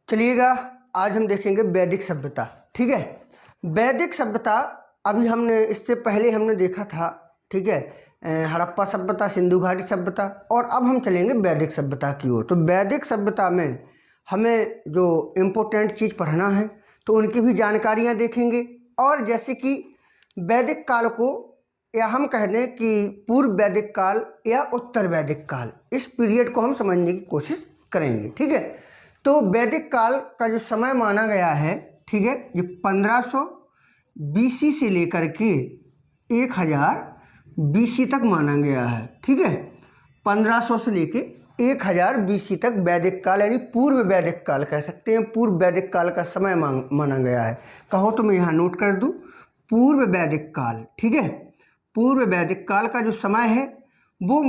चलिएगा, आज हम देखेंगे वैदिक सभ्यता। ठीक है, वैदिक सभ्यता अभी हमने इससे पहले हमने देखा था। ठीक है, हड़प्पा सभ्यता, सिंधु घाटी सभ्यता, और अब हम चलेंगे वैदिक सभ्यता की ओर। तो वैदिक सभ्यता में हमें जो इम्पोर्टेंट चीज़ पढ़ना है तो उनकी भी जानकारियाँ देखेंगे। और जैसे कि वैदिक काल को, या हम कह दें कि पूर्व वैदिक काल या उत्तर वैदिक काल, इस पीरियड को हम समझने की कोशिश करेंगे। ठीक है, तो वैदिक काल का जो समय माना गया है, ठीक है, ये 1500 BC से लेकर के 1000 BC तक माना गया है। ठीक है, 1500 से लेके 1000 BC तक वैदिक काल, यानी पूर्व वैदिक काल कह सकते हैं। पूर्व वैदिक काल का समय माना गया है। कहो तो मैं यहाँ नोट कर दूँ, पूर्व वैदिक काल। ठीक है, पूर्व वैदिक काल का जो समय है वो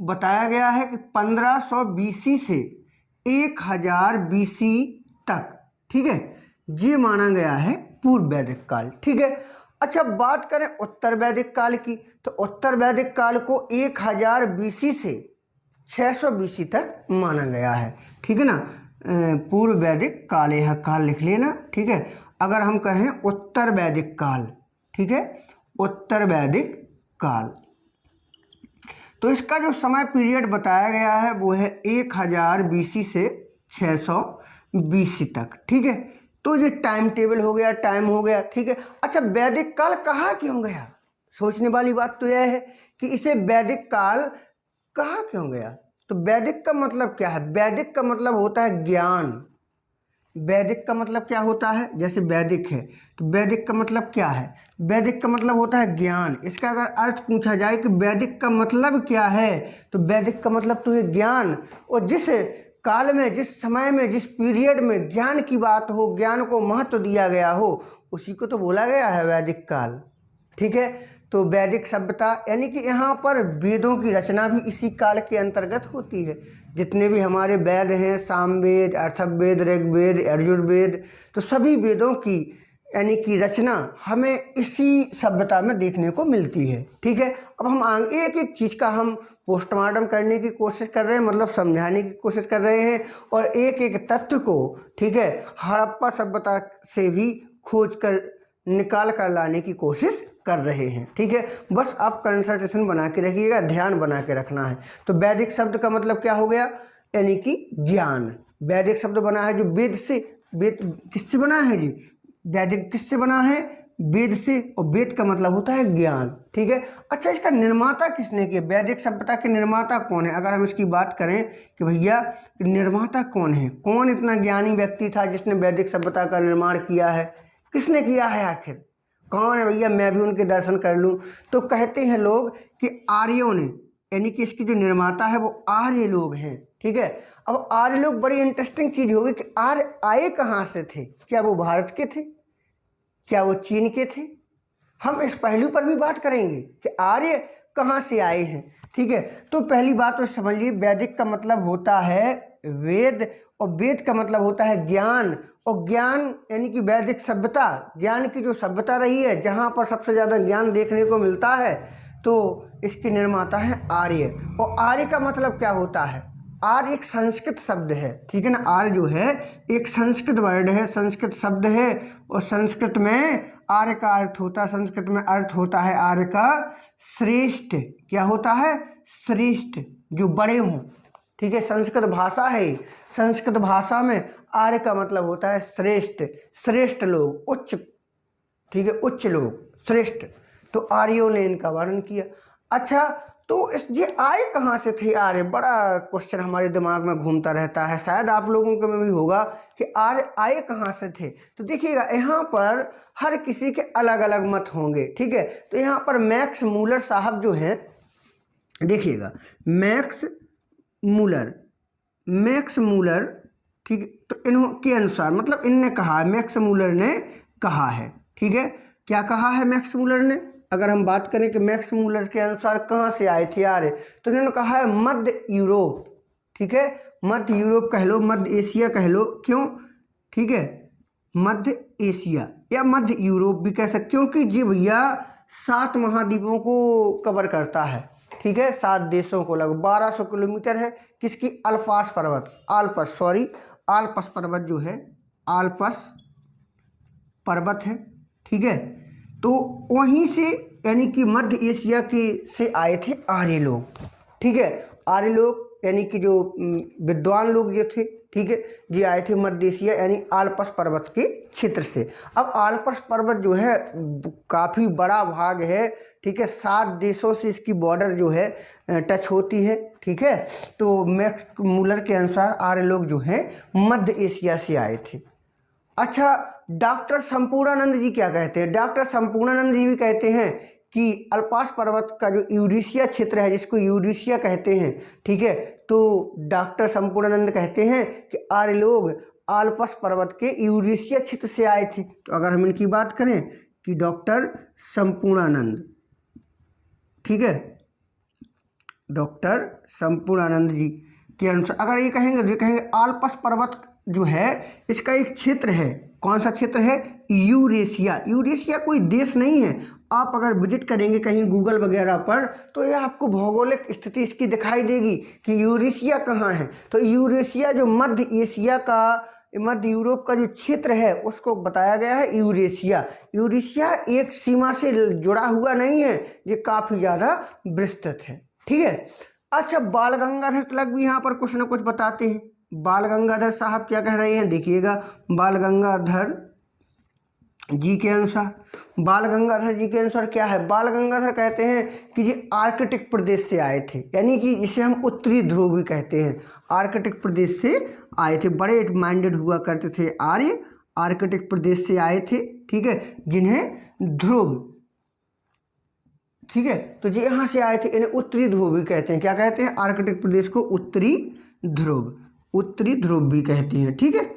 बताया गया है कि 1500 BC से 1000 BC तक। ठीक है, ये माना गया है पूर्व वैदिक काल। ठीक है, अच्छा बात करें उत्तर वैदिक काल की, तो उत्तर वैदिक काल को 1000 BC से 600 BC तक माना गया है। ठीक है ना, पूर्व वैदिक काल, यह काल लिख लेना। ठीक है, अगर हम कहें उत्तर वैदिक काल, ठीक है, उत्तर वैदिक काल, तो इसका जो समय पीरियड बताया गया है वो है 1000 BC से 600 BC तक। ठीक है, तो ये टाइम टेबल हो गया, टाइम हो गया। ठीक है, अच्छा वैदिक काल कहा क्यों गया? सोचने वाली बात तो यह है कि इसे वैदिक काल कहा क्यों गया। तो वैदिक का मतलब क्या है? वैदिक का मतलब होता है ज्ञान। वैदिक का मतलब क्या होता है? जैसे वैदिक है तो वैदिक का मतलब क्या है? वैदिक का मतलब होता है ज्ञान। इसका अगर अर्थ पूछा जाए कि वैदिक का मतलब क्या है, तो वैदिक का मतलब तो है ज्ञान। और जिस काल में, जिस समय में, जिस पीरियड में ज्ञान की बात हो, ज्ञान को महत्व दिया गया हो, उसी को तो बोला गया है वैदिक काल। ठीक है, तो वैदिक सभ्यता यानी कि यहाँ पर वेदों की रचना भी इसी काल के अंतर्गत होती है। जितने भी हमारे वेद हैं, सामवेद, अथर्ववेद, ऋग्वेद, यजुर्वेद, तो सभी वेदों की यानी कि रचना हमें इसी सभ्यता में देखने को मिलती है। ठीक है, अब हम आगे एक एक चीज़ का हम पोस्टमार्टम करने की कोशिश कर रहे हैं, मतलब समझाने की कोशिश कर रहे हैं, और एक एक तथ्य को, ठीक है, हड़प्पा सभ्यता से भी खोज कर निकाल कर लाने की कोशिश कर रहे हैं। ठीक है, बस आप कंसंट्रेशन बना के रखिएगा, ध्यान बना के रखना है। तो वैदिक शब्द का मतलब क्या हो गया? यानी कि ज्ञान। वैदिक शब्द बना है जो वेद से, वेद किससे बना है जी? वैदिक किससे बना है? वेद से, और वेद का मतलब होता है ज्ञान। ठीक है, अच्छा इसका निर्माता किसने किया? वैदिक सभ्यता के निर्माता कौन है? अगर हम इसकी बात करें कि भैया निर्माता कौन है, कौन इतना ज्ञानी व्यक्ति था जिसने वैदिक सभ्यता का निर्माण किया है, किसने किया है आखिर? कौन है भैया? मैं भी उनके दर्शन कर लूं। तो कहते हैं लोग कि आर्यों ने, यानी कि इसकी जो निर्माता है वो आर्य लोग हैं। ठीक है, अब आर्य लोग, बड़ी इंटरेस्टिंग चीज़ होगी कि आर्य आए कहाँ से थे? क्या वो भारत के थे? क्या वो चीन के थे? हम इस पहलू पर भी बात करेंगे कि आर्य कहाँ से आए हैं। ठीक है, तो पहली बात तो समझिए, वैदिक का मतलब होता है वेद, और वेद का मतलब होता है ज्ञान। और ज्ञान यानी कि वैदिक सभ्यता, ज्ञान की जो सभ्यता रही है, जहाँ पर सबसे ज़्यादा ज्ञान देखने को मिलता है, तो इसके निर्माता है आर्य। और आर्य का मतलब क्या होता है? आर्य एक संस्कृत शब्द है। ठीक है ना, आर्य जो है एक संस्कृत वर्ड है, संस्कृत शब्द है, और संस्कृत में आर्य का अर्थ होता है, संस्कृत में अर्थ होता है आर्य का श्रेष्ठ। क्या होता है? श्रेष्ठ, जो बड़े हों। ठीक है, संस्कृत भाषा है, संस्कृत भाषा में आर्य का मतलब होता है श्रेष्ठ, श्रेष्ठ लोग, उच्च। ठीक है, उच्च लोग, श्रेष्ठ। तो आर्यों ने इनका वर्णन किया। अच्छा, तो इस ये आए कहाँ से थे आर्य? बड़ा क्वेश्चन हमारे दिमाग में घूमता रहता है, शायद आप लोगों के में भी होगा कि आर्य आए कहाँ से थे। तो देखिएगा, यहाँ पर हर किसी के अलग अलग मत होंगे। ठीक है, तो यहाँ पर मैक्स मूलर साहब जो हैं, देखिएगा मैक्स मूलर, ठीक है, तो इनके अनुसार, मतलब इनने कहा, मैक्स मूलर ने कहा है। ठीक है, क्या कहा है मैक्स मूलर ने? अगर हम बात करें कि मैक्स मूलर के अनुसार कहाँ से आए थे आर्य, तो इन्होंने कहा है मध्य यूरोप। ठीक है, मध्य यूरोप कह लो, मध्य एशिया कह लो, क्यों? ठीक है, मध्य एशिया या मध्य यूरोप भी कह सकते, क्योंकि जी भैया 7 महाद्वीपों को कवर करता है। ठीक है, 7 देशों को, लगभग 1200 किलोमीटर है। किसकी? अल्पास पर्वत, आल्पस पर्वत जो है, आल्पस पर्वत है, ठीक है। तो वहीं से यानी कि मध्य एशिया के से आए थे आर्य लोग, ठीक है। आर्य लोग यानी कि जो विद्वान लोग जो थे, ठीक है, जी आए थे मध्य एशिया यानी आल्पस पर्वत के क्षेत्र से। अब आल्पस पर्वत जो है काफ़ी बड़ा भाग है, ठीक है। 7 देशों से इसकी बॉर्डर जो है टच होती है, ठीक है। तो मैक्स मूलर के अनुसार आर्य लोग जो हैं मध्य एशिया से आए थे। अच्छा, डॉक्टर संपूर्णानंद जी क्या कहते हैं? डॉक्टर संपूर्णानंद जी भी कहते हैं कि अल्पास पर्वत का जो यूरेशिया क्षेत्र है, जिसको यूरेशिया कहते हैं, ठीक है, तो डॉक्टर संपूर्णानंद कहते हैं कि आर्य लोग आल्पस पर्वत के यूरेशिया क्षेत्र से आए थे। तो अगर हम इनकी बात करें कि डॉक्टर संपूर्णानंद, ठीक है, डॉक्टर संपूर्णानंद जी के अनुसार अगर ये कहेंगे आल्पस पर्वत जो है इसका एक क्षेत्र है। कौन सा क्षेत्र है? यूरेशिया। यूरेशिया कोई देश नहीं है। आप अगर विजिट करेंगे कहीं गूगल वगैरह पर तो ये आपको भौगोलिक स्थिति इसकी दिखाई देगी कि यूरेशिया कहाँ है। तो यूरेशिया जो मध्य एशिया का, मध्य यूरोप का जो क्षेत्र है उसको बताया गया है यूरेशिया। यूरेशिया एक सीमा से जुड़ा हुआ नहीं है, ये काफ़ी ज़्यादा विस्तृत है, ठीक है। अच्छा, बाल गंगाधर तिलक भी यहाँ पर कुछ ना कुछ बताते हैं। बाल गंगाधर साहब क्या कह रहे हैं, देखिएगा। बाल गंगाधर जी के अनुसार क्या है? बाल गंगाधर कहते हैं कि ये आर्कटिक प्रदेश से आए थे, यानी कि जिसे हम उत्तरी ध्रुव भी कहते हैं। आर्कटिक प्रदेश से आए थे, बड़े माइंडेड हुआ करते थे आर्य, आर्कटिक प्रदेश से आए थे, ठीक है, जिन्हें ध्रुव, ठीक है, तो ये यहाँ से आए थे, इन्हें उत्तरी ध्रुव भी कहते हैं। क्या कहते हैं? आर्कटिक प्रदेश को उत्तरी ध्रुव भी कहते हैं, ठीक है,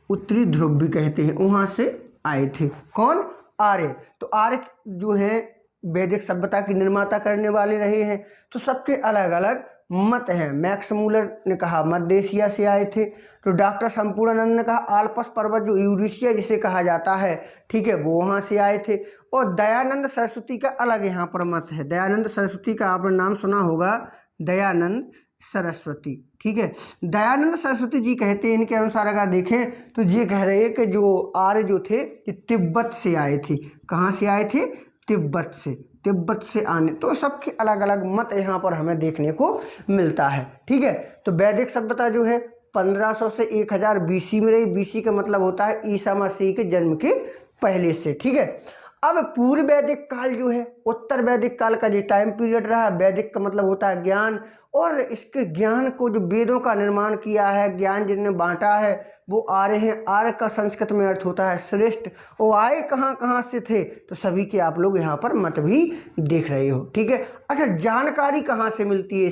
उत्तरी ध्रुव भी कहते हैं। वहाँ से आए थे कौन? आर्य। तो आर्य जो है वैदिक सभ्यता की निर्माता करने वाले रहे हैं। तो सबके अलग अलग मत हैं। मैक्स मूलर ने कहा मध्य एशिया से आए थे, तो डॉक्टर संपूर्णानंद ने कहा आल्पस पर्वत जो यूरेशिया जिसे कहा जाता है, ठीक है, वो वहाँ से आए थे। और दयानंद सरस्वती का अलग यहाँ पर मत है। दयानंद सरस्वती का आपने नाम सुना होगा, दयानंद सरस्वती, ठीक है। दयानंद सरस्वती जी कहते हैं, इनके अनुसार अगर देखें तो ये कह रहे हैं कि जो आर्य जो थे ये तिब्बत से आए थे। कहाँ से आए थे? तिब्बत से आने। तो सबके अलग अलग मत यहाँ पर हमें देखने को मिलता है, ठीक है। तो वैदिक सभ्यता जो है 1500 से 1000 BC में रही। BC का मतलब होता है ईसा मसीह के जन्म के पहले से, ठीक है। अब पूर्व वैदिक काल जो है, उत्तर वैदिक काल का जो टाइम पीरियड रहा, वैदिक का मतलब होता है ज्ञान, और इसके ज्ञान को जो वेदों का निर्माण किया है, ज्ञान जिनने बांटा है वो आर्य हैं। आर्य का संस्कृत में अर्थ होता है श्रेष्ठ। वो आए कहाँ से थे? तो सभी के आप लोग यहाँ पर मत भी देख रहे हो, ठीक है। अच्छा, जानकारी कहाँ से मिलती है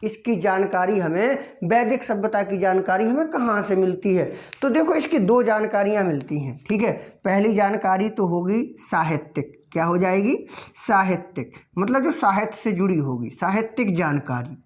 इसकी जानकारी हमें, वैदिक सभ्यता की जानकारी हमें कहाँ से मिलती है? तो देखो इसकी 2 जानकारियाँ मिलती हैं, ठीक है। पहली जानकारी तो होगी साहित्यिक। क्या हो जाएगी? साहित्यिक, मतलब जो साहित्य से जुड़ी होगी, साहित्यिक जानकारी।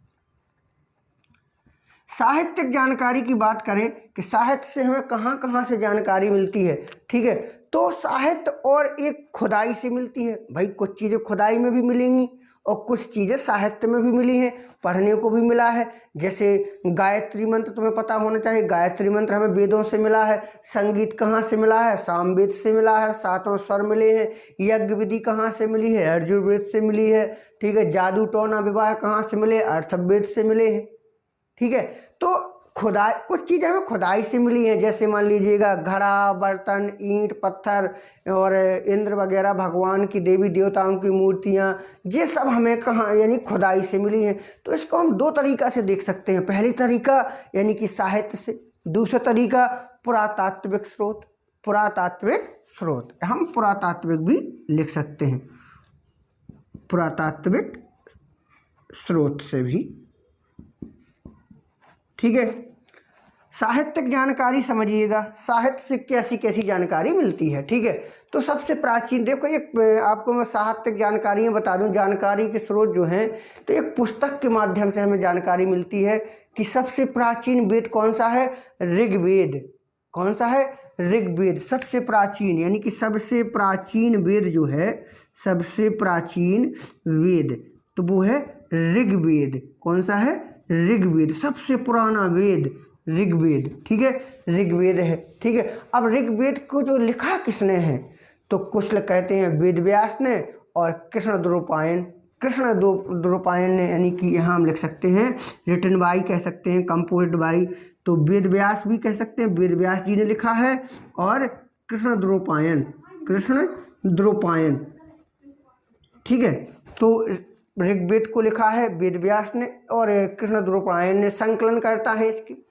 साहित्यिक जानकारी की बात करें कि साहित्य से हमें कहाँ से जानकारी मिलती है, ठीक है। तो साहित्य और एक खुदाई से मिलती है। भाई कुछ चीज़ें खुदाई में भी मिलेंगी और कुछ चीज़ें साहित्य में भी मिली हैं, पढ़ने को भी मिला है। जैसे गायत्री मंत्र तुम्हें पता होना चाहिए, गायत्री मंत्र हमें वेदों से मिला है। संगीत कहाँ से मिला है? सामवेद से मिला है, 7 स्वर मिले हैं। यज्ञ विधि कहाँ से मिली है? यजुर्वेद से मिली है, ठीक है। जादू टोना विवाह कहाँ से मिले? अथर्ववेद से मिले हैं, ठीक है। तो खुदाई, कुछ चीज़ें हमें खुदाई से मिली हैं, जैसे मान लीजिएगा घड़ा, बर्तन, ईंट, पत्थर और इंद्र वगैरह, भगवान की, देवी देवताओं की मूर्तियाँ, ये सब हमें कहाँ यानी खुदाई से मिली हैं। तो इसको हम 2 तरीक़ा से देख सकते हैं। पहली तरीका यानी कि साहित्य से, दूसरा तरीका पुरातात्विक स्रोत। हम पुरातात्विक भी लिख सकते हैं, पुरातात्विक स्रोत से भी, ठीक है। साहित्यिक जानकारी समझिएगा, साहित्य से कैसी जानकारी मिलती है, ठीक है। तो सबसे प्राचीन, देखो एक आपको मैं साहित्यिक जानकारियाँ बता दूं, जानकारी के स्रोत जो हैं, तो एक पुस्तक के माध्यम से हमें जानकारी मिलती है कि सबसे प्राचीन वेद कौन सा है? ऋग्वेद। कौन सा है? ऋग्वेद सबसे प्राचीन, यानी कि सबसे प्राचीन वेद जो है, सबसे प्राचीन वेद तो वो है ऋग्वेद। कौन सा है? ऋग्वेद। सबसे पुराना वेद ऋग्वेद, ठीक है, ऋग्वेद है, ठीक है। अब ऋग्वेद को जो लिखा किसने है, तो कुछ लोग कहते हैं वेद व्यास ने और कृष्णद्वैपायन ने, यानी कि यहाँ हम लिख सकते हैं रिटन बाई कह सकते हैं, कंपोज्ड बाई, तो वेद व्यास भी कह सकते हैं, वेद व्यास जी ने लिखा है, और कृष्णद्वैपायन, ठीक है। तो ऋग्वेद को लिखा है वेद व्यास ने और कृष्णद्वैपायन ने, संकलन करता है इसकी।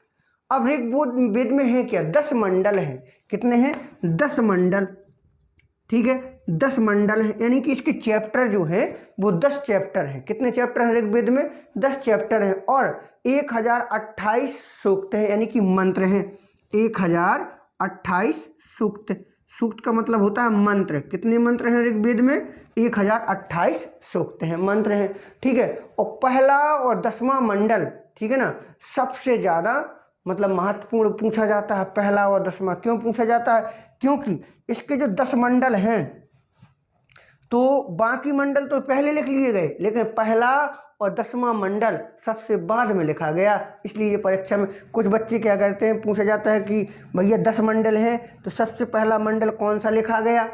अब ऋग्वेद में है क्या, 10 मंडल हैं। कितने हैं, 10 मंडल, ठीक है, 10 मंडल हैं, यानी कि इसके चैप्टर जो है वो 10 चैप्टर हैं। कितने चैप्टर हैं ऋग्वेद में, 10 चैप्टर हैं, और 1028 सूक्त है, यानी कि मंत्र हैं, 1028 सूक्त। सूक्त का मतलब होता है मंत्र। कितने मंत्र हैं ऋग्वेद में, 1028 सूक्त हैं, मंत्र हैं, ठीक है। और पहला और 10वां मंडल, ठीक है ना, सबसे ज़्यादा मतलब महत्वपूर्ण पूछा जाता है। पहला और 10वां क्यों पूछा जाता है, क्योंकि इसके जो 10 मंडल हैं, तो बाकी मंडल तो पहले लिख लिए गए, लेकिन पहला और 10वां मंडल सबसे बाद में लिखा गया। इसलिए ये परीक्षा में कुछ बच्चे क्या करते हैं, पूछा जाता है कि भैया 10 मंडल हैं, तो सबसे पहला मंडल कौन सा लिखा गया,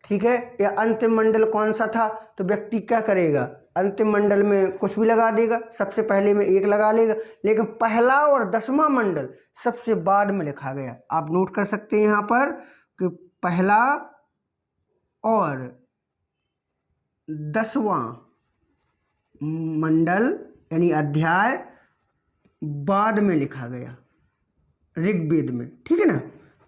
ठीक है, या अंतिम मंडल कौन सा था, तो व्यक्ति क्या करेगा, अंतिम मंडल में कुछ भी लगा देगा, सबसे पहले में 1 लगा लेगा, लेकिन पहला और 10वां मंडल सबसे बाद में लिखा गया। आप नोट कर सकते हैं यहाँ पर कि पहला और 10वां मंडल यानी अध्याय बाद में लिखा गया ऋग्वेद में, ठीक है ना।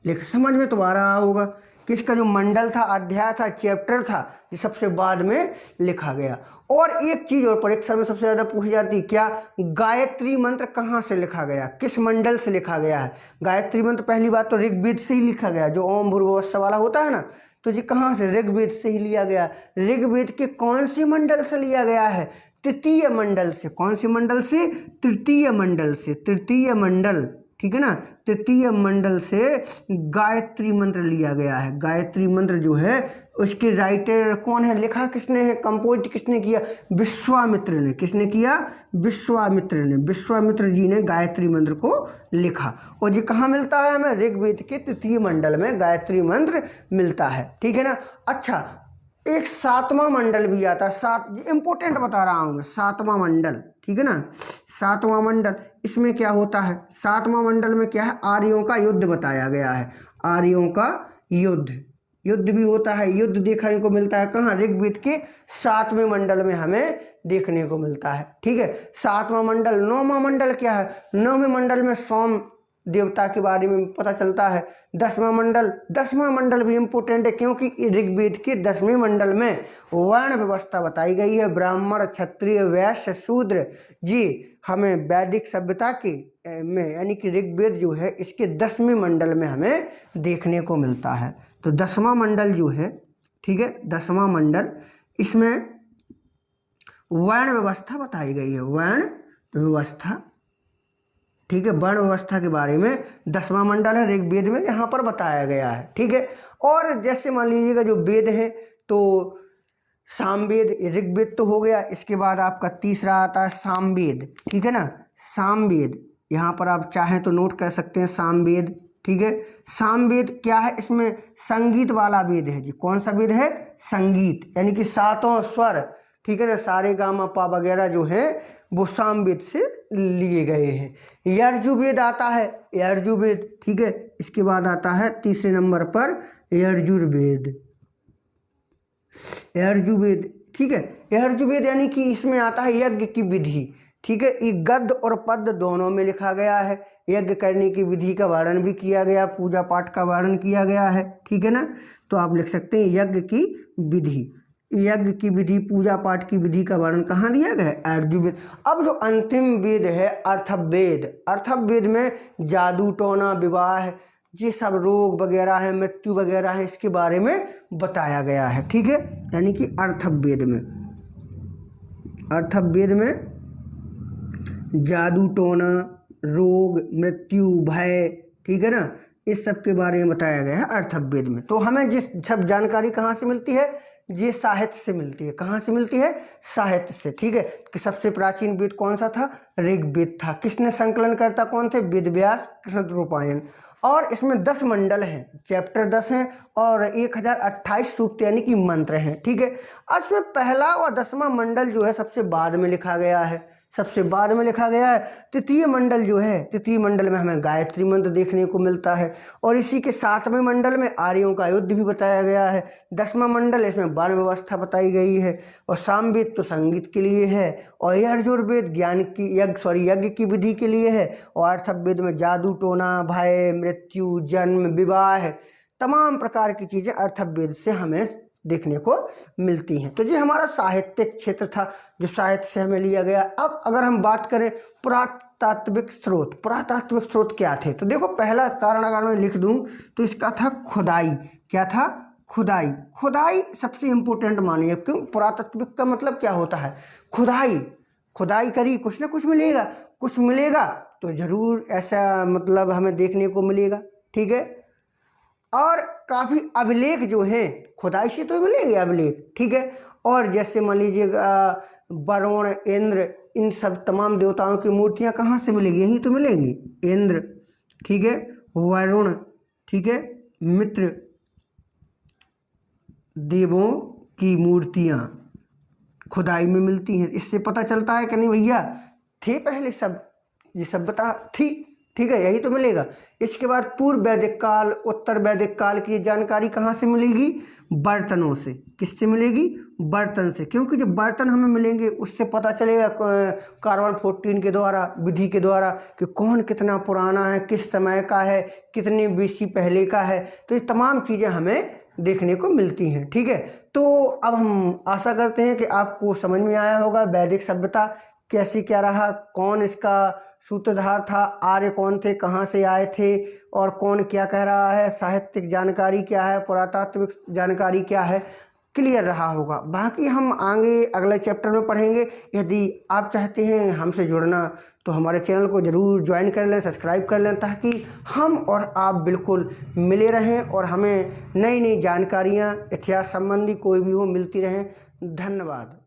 लेकिन समझ में तो आ रहा होगा कि इसका जो मंडल था, अध्याय था, चैप्टर था, ये सबसे बाद में लिखा गया। और एक चीज़ और परीक्षा में सबसे ज़्यादा पूछी जाती है, क्या गायत्री मंत्र कहाँ से लिखा गया, किस मंडल से लिखा गया है। गायत्री मंत्र पहली बात तो ऋग्वेद से ही लिखा गया, जो ओम भूर्भुवः स्वः वाला होता है ना, तो जी कहाँ से, ऋग्वेद से ही लिया गया। ऋग्वेद के कौन सी मंडल से लिया गया है, तृतीय मंडल से। कौन सी मंडल से, तृतीय मंडल से, तृतीय मंडल, ठीक है ना, तृतीय मंडल से गायत्री मंत्र लिया गया है। गायत्री मंत्र जो है उसके राइटर कौन है, लिखा किसने है, कंपोज किसने किया, विश्वामित्र ने। किसने किया, विश्वामित्र ने। विश्वामित्र जी ने गायत्री मंत्र को लिखा। और ये कहाँ मिलता है हमें, ऋग्वेद के तृतीय मंडल में गायत्री मंत्र मिलता है, ठीक है ना। अच्छा, एक 7वां मंडल भी आता है, 7 इंपॉर्टेंट बता रहा हूँ मैं, 7वां मंडल, ठीक है ना। 7वां मंडल, इसमें क्या होता है, 7वां मंडल में क्या है, आर्यों का युद्ध बताया गया है। आर्यों का युद्ध भी होता है। युद्ध देखने को मिलता है कहाँ, ऋग्वेद के 7वें मंडल में हमें देखने को मिलता है, ठीक है। 7वां मंडल। 9वां मंडल क्या है, 9वें मंडल में सोम देवता के बारे में पता चलता है। 10वां मंडल भी इम्पोर्टेंट है, क्योंकि ऋग्वेद के 10वें मंडल में वर्ण व्यवस्था बताई गई है, ब्राह्मण, क्षत्रिय, वैश्य, शूद्र। जी हमें वैदिक सभ्यता के में, यानी कि ऋग्वेद जो है इसके 10वें मंडल में हमें देखने को मिलता है। तो 10वां मंडल जो है, ठीक है, 10वां मंडल, इसमें वर्ण व्यवस्था बताई गई है, वर्ण व्यवस्था, ठीक है। वर्ण व्यवस्था के बारे में 10वां मंडल है ऋग्वेद में, यहाँ पर बताया गया है, ठीक है। और जैसे मान लीजिएगा जो वेद है, तो सामवेद, ऋग्वेद तो हो गया, इसके बाद आपका तीसरा आता है सामवेद, ठीक है ना। सामवेद, यहाँ पर आप चाहें तो नोट कर सकते हैं सामवेद, ठीक है। सामवेद क्या है, इसमें संगीत वाला वेद है जी। कौन सा वेद है, संगीत, यानी कि 7 स्वर, ठीक है ना, सारे गामा पा वगैरह जो है वो सामवेद से लिए गए हैं। यजुर्वेद आता है, यजुर्वेद, ठीक है। इसके बाद आता है तीसरे नंबर पर यजुर्वेद, यजुर्वेद, ठीक है। यजुर्वेद यानी कि इसमें आता है यज्ञ की विधि, ठीक है। ये गद्य और पद्य दोनों में लिखा गया है। यज्ञ करने की विधि का वर्णन भी किया गया, पूजा पाठ का वर्णन किया गया है, ठीक है ना। तो आप लिख सकते हैं यज्ञ की विधि, यज्ञ की विधि, पूजा पाठ की विधि का वर्णन कहाँ दिया गया है, यजुर्वेद। अब जो अंतिम वेद है अर्थवेद, अर्थवेद में जादू टोना, विवाह, ये सब रोग वगैरह है, मृत्यु वगैरह है, इसके बारे में बताया गया है, ठीक है। यानी कि अर्थवेद में, अर्थवेद में जादू टोना, रोग, मृत्यु, भय, ठीक है ना, इस सब के बारे में बताया गया है अर्थवेद में। तो हमें जिस सब जानकारी कहाँ से मिलती है, ये साहित्य से मिलती है। कहाँ से मिलती है? साहित्य से। ठीक है, कि सबसे प्राचीन वेद कौन सा था? ऋग्वेद था। किसने संकलनकर्ता कौन थे? वेद व्यास कृष्णद्वैपायन। और इसमें 10 मंडल हैं, चैप्टर 10 हैं और 1028 सूक्त यानी कि मंत्र हैं। ठीक है, अब इसमें पहला और 10वां मंडल जो है सबसे बाद में लिखा गया है, सबसे बाद में लिखा गया है। तृतीय मंडल जो है, तृतीय मंडल में हमें गायत्री मंत्र देखने को मिलता है और इसी के 7वें मंडल में आर्यों का युद्ध भी बताया गया है। 10वां मंडल इसमें वर्ण व्यवस्था बताई गई है और सामवेद तो संगीत के लिए है और यजुर्वेद ज्ञान की यज्ञ की विधि के लिए है और अथर्ववेद में जादू टोना, भय, मृत्यु, जन्म, विवाह, तमाम प्रकार की चीज़ें अथर्ववेद से हमें देखने को मिलती हैं। तो ये हमारा साहित्यिक क्षेत्र था जो साहित्य से हमें लिया गया। अब अगर हम बात करें पुरातात्विक स्रोत, पुरातात्विक स्रोत क्या थे, तो देखो पहला कारण अगर मैं लिख दूं तो इसका था खुदाई। क्या था? खुदाई। खुदाई सबसे इम्पोर्टेंट मानिए, क्यों? पुरातात्विक का मतलब क्या होता है? खुदाई। खुदाई करी, कुछ ना कुछ मिलेगा, कुछ मिलेगा तो ज़रूर ऐसा मतलब हमें देखने को मिलेगा। ठीक है, और काफ़ी अभिलेख जो हैं खुदाई से तो मिलेंगे अभिलेख। ठीक है, और जैसे मान लीजिए वरुण, इंद्र, इन सब तमाम देवताओं की मूर्तियां कहाँ से मिलेगी? यहीं तो मिलेंगी। इंद्र, ठीक है, वरुण, ठीक है, मित्र, देवों की मूर्तियां खुदाई में मिलती हैं। इससे पता चलता है कि नहीं भैया थे पहले सब, ये सभ्यता थी। ठीक है, यही तो मिलेगा। इसके बाद पूर्व वैदिक काल, उत्तर वैदिक काल की जानकारी कहाँ से मिलेगी? बर्तनों से। किससे मिलेगी? बर्तन से, क्योंकि जो बर्तन हमें मिलेंगे उससे पता चलेगा कार्बन 14 के द्वारा, विधि के द्वारा, कि कौन कितना पुराना है, किस समय का है, कितने बीसी पहले का है। तो ये तमाम चीज़ें हमें देखने को मिलती हैं। ठीक है, तो अब हम आशा करते हैं कि आपको समझ में आया होगा वैदिक सभ्यता कैसी क्या रहा, कौन इसका सूत्रधार था, आर्य कौन थे, कहाँ से आए थे और कौन क्या कह रहा है, साहित्यिक जानकारी क्या है, पुरातात्विक जानकारी क्या है, क्लियर रहा होगा। बाकी हम आगे अगले चैप्टर में पढ़ेंगे। यदि आप चाहते हैं हमसे जुड़ना तो हमारे चैनल को ज़रूर ज्वाइन कर लें, सब्सक्राइब कर लें, ताकि हम और आप बिल्कुल मिले रहें और हमें नई नई जानकारियाँ इतिहास संबंधी कोई भी हो मिलती रहें। धन्यवाद।